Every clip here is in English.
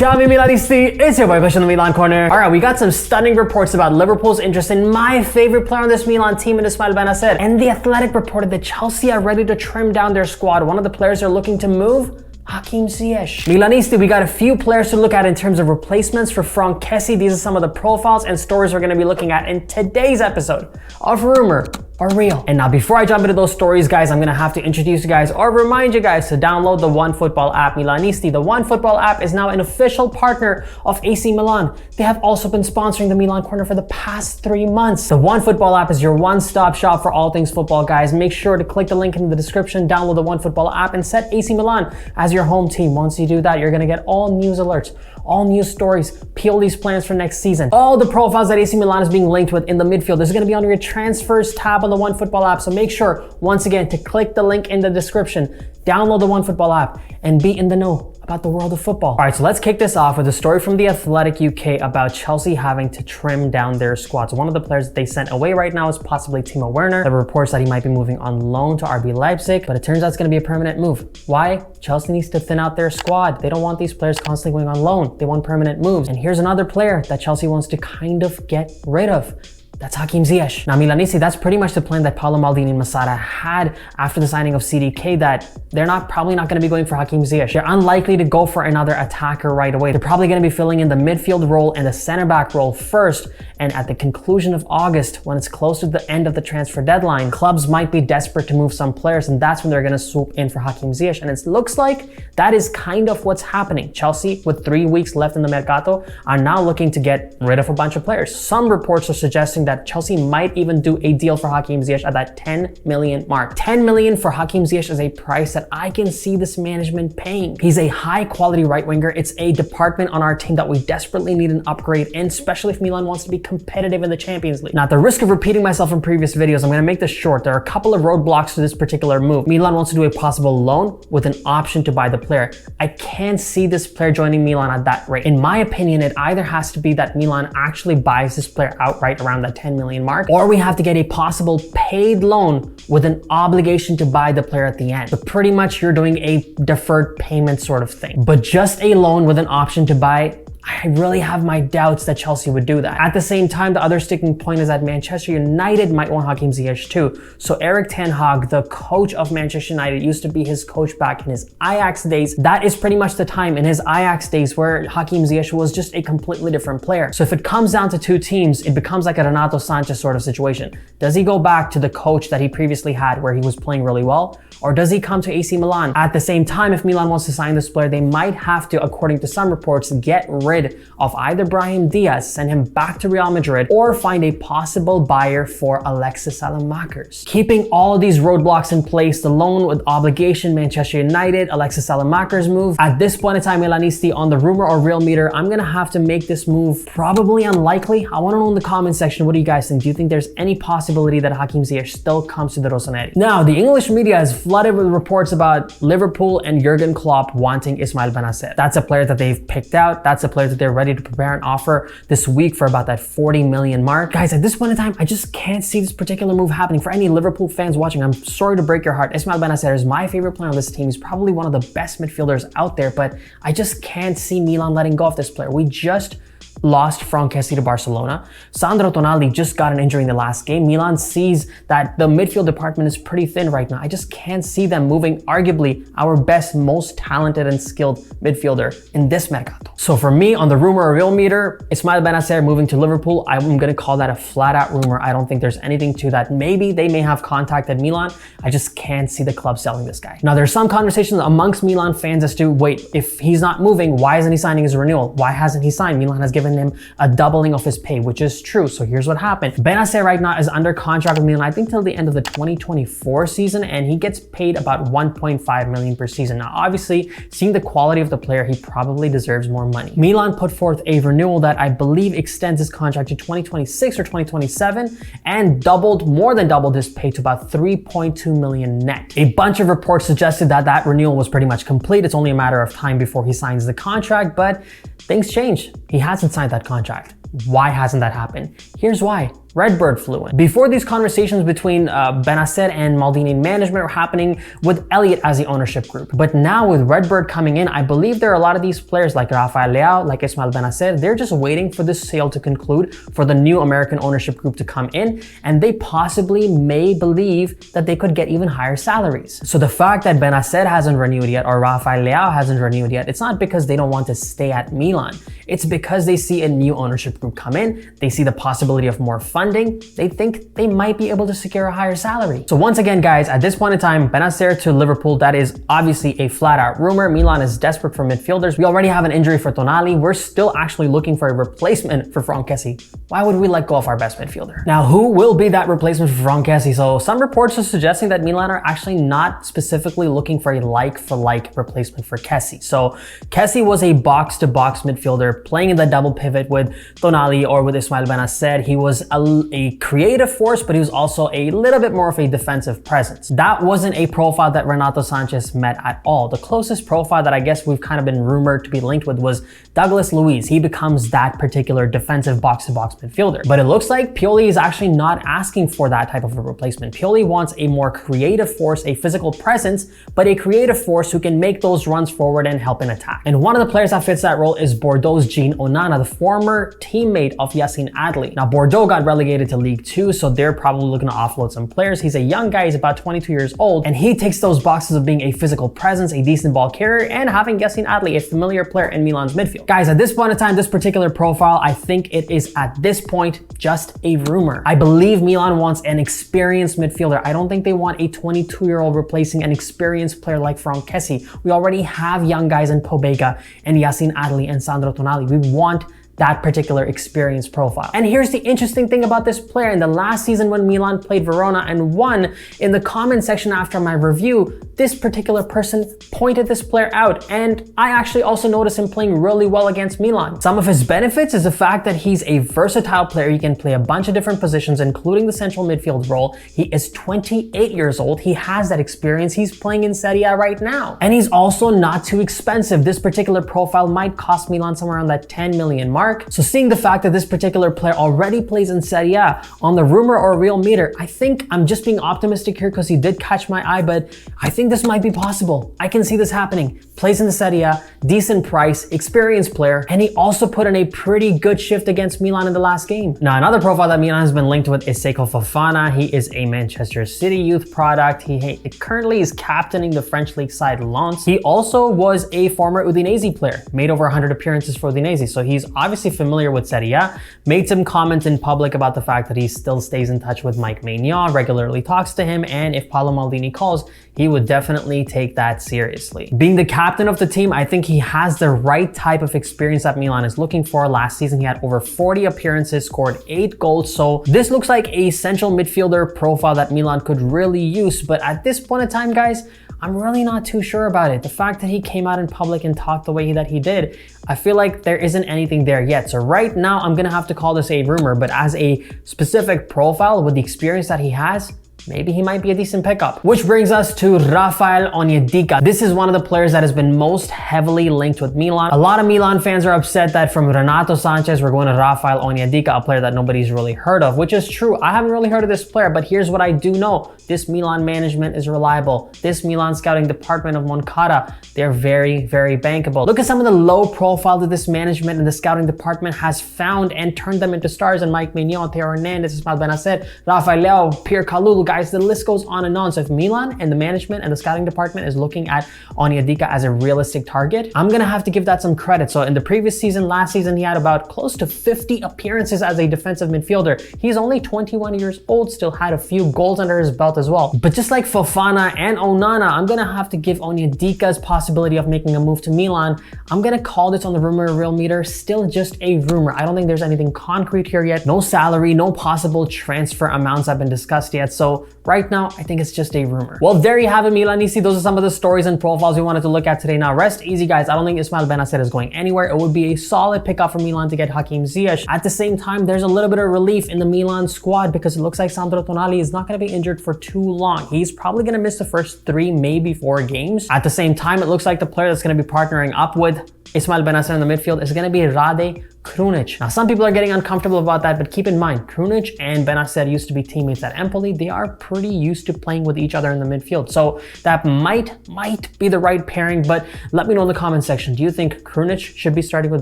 Ciao Milanisti, it's your boy Kush in the Milan Corner. Alright, we got some stunning reports about Liverpool's interest in my favorite player on this Milan team, in Ismaël Bennacer. And The Athletic reported that Chelsea are ready to trim down their squad. One of the players they're looking to move, Hakim Ziyech. Milanisti, we got a few players to look at in terms of replacements for Franck, Kessie. These are some of the profiles and stories we're going to be looking at in today's episode of Rumor or Real. And now before I jump into those stories, guys, I'm going to have to introduce you guys or remind you guys to download the OneFootball app. Milanisti, the OneFootball app is now an official partner of AC Milan. They have also been sponsoring the Milan Corner for the past 3 months. The OneFootball app is your one-stop shop for all things football, guys. Make sure to click the link in the description, download the OneFootball app, and set AC Milan as your home team. Once you do that, you're going to get all news alerts, all news stories, PLD's plans for next season. All the profiles that AC Milan is being linked with in the midfield is going to be under your transfers tab on the OneFootball app. So make sure, once again, to click the link in the description, download the OneFootball app, and be in the know about the world of football. All right, so let's kick this off with a story from The Athletic UK about Chelsea having to trim down their squad. So one of the players that they sent away right now is possibly Timo Werner. There were reports that he might be moving on loan to RB Leipzig, but it turns out it's going to be a permanent move. Why? Chelsea needs to thin out their squad. They don't want these players constantly going on loan. They want permanent moves. And here's another player that Chelsea wants to kind of get rid of. That's Hakim Ziyech. Now, Milanisti, that's pretty much the plan that Paolo Maldini and Masada had after the signing of CDK, that they're probably not going to be going for Hakim Ziyech. They're unlikely to go for another attacker right away. They're probably going to be filling in the midfield role and the center back role first. And at the conclusion of August, when it's close to the end of the transfer deadline, clubs might be desperate to move some players, and that's when they're going to swoop in for Hakim Ziyech. And it looks like that is kind of what's happening. Chelsea, with 3 weeks left in the mercato, are now looking to get rid of a bunch of players. Some reports are suggesting that Chelsea might even do a deal for Hakim Ziyech at that 10 million mark. 10 million for Hakim Ziyech is a price that I can see this management paying. He's a high quality right winger. It's a department on our team that we desperately need an upgrade in, especially if Milan wants to be competitive in the Champions League. Now, at the risk of repeating myself from previous videos, I'm going to make this short. There are a couple of roadblocks to this particular move. Milan wants to do a possible loan with an option to buy the player. I can't see this player joining Milan at that rate. In my opinion, it either has to be that Milan actually buys this player outright around that 10 million mark, or we have to get a possible paid loan with an obligation to buy the player at the end. But pretty much you're doing a deferred payment sort of thing. But just a loan with an option to buy, I really have my doubts that Chelsea would do that. At the same time, the other sticking point is that Manchester United might want Hakim Ziyech too. So Erik ten Hag, the coach of Manchester United, used to be his coach back in his Ajax days. That is pretty much the time in his Ajax days where Hakim Ziyech was just a completely different player. So if it comes down to two teams, it becomes like a Renato Sanchez sort of situation. Does he go back to the coach that he previously had where he was playing really well? Or does he come to AC Milan? At the same time, if Milan wants to sign this player, they might have to, according to some reports, get rid of either Brahim Diaz, send him back to Real Madrid, or find a possible buyer for Alexis Saelemaekers. Keeping all of these roadblocks in place, the loan with obligation, Manchester United, Alexis Saelemaekers move. At this point in time, Milanisti, on the Rumor or Real meter, I'm gonna have to make this move probably unlikely. I wanna know in the comment section, what do you guys think? Do you think there's any possibility that Hakim Ziyech still comes to the Rossoneri? Now, the English media has flooded with reports about Liverpool and Jurgen Klopp wanting Ismaël Bennacer. That's a player that they've picked out. That's a player that they're ready to prepare an offer this week for about that 40 million mark. Guys, at this point in time, I just can't see this particular move happening. For any Liverpool fans watching, I'm sorry to break your heart. Ismaël Bennacer is my favorite player on this team. He's probably one of the best midfielders out there, but I just can't see Milan letting go of this player. We just lost Franck to Barcelona. Sandro Tonali just got an injury in the last game. Milan sees that the midfield department is pretty thin right now. I just can't see them moving arguably our best, most talented and skilled midfielder in this mercato. So for me, on the Rumor or Real meter, Ismaël Bennacer moving to Liverpool, I'm going to call that a flat out rumor. I don't think there's anything to that. Maybe they may have contacted Milan. I just can't see the club selling this guy. Now, there's some conversations amongst Milan fans as to, wait, if he's not moving, why isn't he signing his renewal? Why hasn't he signed? Milan has given him a doubling of his pay, which is true. So here's what happened. Bennacer right now is under contract with Milan, I think till the end of the 2024 season, and he gets paid about 1.5 million per season. Now, obviously, seeing the quality of the player, he probably deserves more money. Milan put forth a renewal that I believe extends his contract to 2026 or 2027 and more than doubled his pay to about 3.2 million net. A bunch of reports suggested that that renewal was pretty much complete. It's only a matter of time before he signs the contract, but things change. He hasn't signed that contract. Why hasn't that happened? Here's why. Redbird flew in. Before these conversations between Bennacer and Maldini management were happening with Elliott as the ownership group. But now with Redbird coming in, I believe there are a lot of these players like Rafael Leao, like Ismaël Bennacer, they're just waiting for this sale to conclude for the new American ownership group to come in, and they possibly may believe that they could get even higher salaries. So the fact that Bennacer hasn't renewed yet or Rafael Leao hasn't renewed yet, it's not because they don't want to stay at Milan. It's because they see a new ownership group come in, they see the possibility of more funding, they think they might be able to secure a higher salary. So once again, guys, at this point in time, Bennacer to Liverpool, that is obviously a flat out rumor. Milan is desperate for midfielders. We already have an injury for Tonali. We're still actually looking for a replacement for Franck Kessie. Why would we let go of our best midfielder? Now, who will be that replacement for Franck Kessie? So some reports are suggesting that Milan are actually not specifically looking for a like-for-like replacement for Kessie. So Kessie was a box-to-box midfielder playing in the double pivot with Tonali or with Ismaël Bennacer. He was a creative force, but he was also a little bit more of a defensive presence. That wasn't a profile that Renato Sanchez met at all. The closest profile that I guess we've kind of been rumored to be linked with was Douglas Luiz. He becomes that particular defensive box-to-box midfielder. But it looks like Pioli is actually not asking for that type of a replacement. Pioli wants a more creative force, a physical presence, but a creative force who can make those runs forward and help in attack. And one of the players that fits that role is Bordeaux's Gene Onana, the former teammate of Yacine Adli. Now, Bordeaux got relegated to League 2, so they're probably looking to offload some players. He's a young guy, he's about 22 years old, and he takes those boxes of being a physical presence, a decent ball carrier, and having Yacine Adli, a familiar player in Milan's midfield. Guys, at this point in time, this particular profile, I think it is at this point just a rumor. I believe Milan wants an experienced midfielder. I don't think they want a 22-year-old replacing an experienced player like Franck Kessie. We already have young guys in Pobega and Yacine Adli and Sandro Tonali. We want that particular experience profile. And here's the interesting thing about this player. In the last season when Milan played Verona and won, in the comment section after my review, this particular person pointed this player out, and I actually also noticed him playing really well against Milan. Some of his benefits is the fact that he's a versatile player. He can play a bunch of different positions, including the central midfield role. He is 28 years old. He has that experience. He's playing in Serie A right now. And he's also not too expensive. This particular profile might cost Milan somewhere around that 10 million mark. So seeing the fact that this particular player already plays in Serie A on the rumor or real meter, I think I'm just being optimistic here because he did catch my eye, but I think this might be possible. I can see this happening. Plays in the Serie A, decent price, experienced player, and he also put in a pretty good shift against Milan in the last game. Now, another profile that Milan has been linked with is Seko Fofana. He is a Manchester City youth product. He currently is captaining the French league side Lens. He also was a former Udinese player, made over 100 appearances for Udinese, so he's obviously familiar with Serie A, made some comments in public about the fact that he still stays in touch with Mike Maignan, regularly talks to him, and if Paolo Maldini calls, he would definitely take that seriously. Being the captain of the team, I think he has the right type of experience that Milan is looking for. Last season, he had over 40 appearances, scored 8 goals, so this looks like a central midfielder profile that Milan could really use, but at this point in time, guys, I'm really not too sure about it. The fact that he came out in public and talked the way that he did, I feel like there isn't anything there yet. So right now, I'm gonna have to call this a rumor, but as a specific profile with the experience that he has, maybe he might be a decent pickup. Which brings us to Fofana and Onyedika. This is one of the players that has been most heavily linked with Milan. A lot of Milan fans are upset that from Renato Sanchez, we're going to Fofana and Onyedika, a player that nobody's really heard of, which is true. I haven't really heard of this player, but here's what I do know. This Milan management is reliable. This Milan scouting department of Moncada, they're very, very bankable. Look at some of the low profile that this management and the scouting department has found and turned them into stars, and Mike Maignan, Theo Hernandez, Ismaël Bennacer, Rafael Leao, Pierre Kalulu, guys, the list goes on and on. So if Milan and the management and the scouting department is looking at Onyedika as a realistic target, I'm gonna have to give that some credit. So in the previous season, last season, he had about close to 50 appearances as a defensive midfielder. He's only 21 years old, still had a few goals under his belt as well. But just like Fofana and Onana, I'm gonna have to give Onyedika's possibility of making a move to Milan. I'm gonna call this on the rumor real meter still just a rumor. I don't think there's anything concrete here yet. No salary, no possible transfer amounts have been discussed yet. So right now, I think it's just a rumor. Well, there you have it, Milanisi. Those are some of the stories and profiles we wanted to look at today. Now, rest easy, guys. I don't think Ismaël Bennacer is going anywhere. It would be a solid pickup for Milan to get Hakim Ziyech. At the same time, there's a little bit of relief in the Milan squad because it looks like Sandro Tonali is not going to be injured for too long. He's probably going to miss the first 3, maybe 4 games. At the same time, it looks like the player that's going to be partnering up with Ismaël Bennacer in the midfield is going to be Rade Krunic. Now, some people are getting uncomfortable about that, but keep in mind, Krunic and Bennacer used to be teammates at Empoli. They are pretty used to playing with each other in the midfield. So that might be the right pairing, but let me know in the comment section. Do you think Krunic should be starting with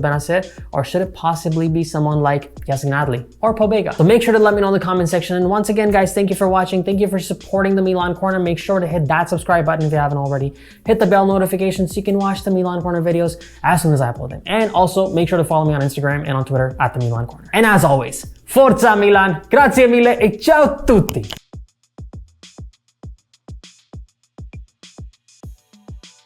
Bennacer, or should it possibly be someone like Yasin Adli or Pobega? So make sure to let me know in the comment section. And once again, guys, thank you for watching. Thank you for supporting the Milan Corner. Make sure to hit that subscribe button if you haven't already. Hit the bell notification so you can watch the Milan Corner videos as soon as I upload them. And also make sure to follow me on Instagram and on Twitter at the Milan Corner. And as always, Forza Milan, grazie mille e ciao tutti!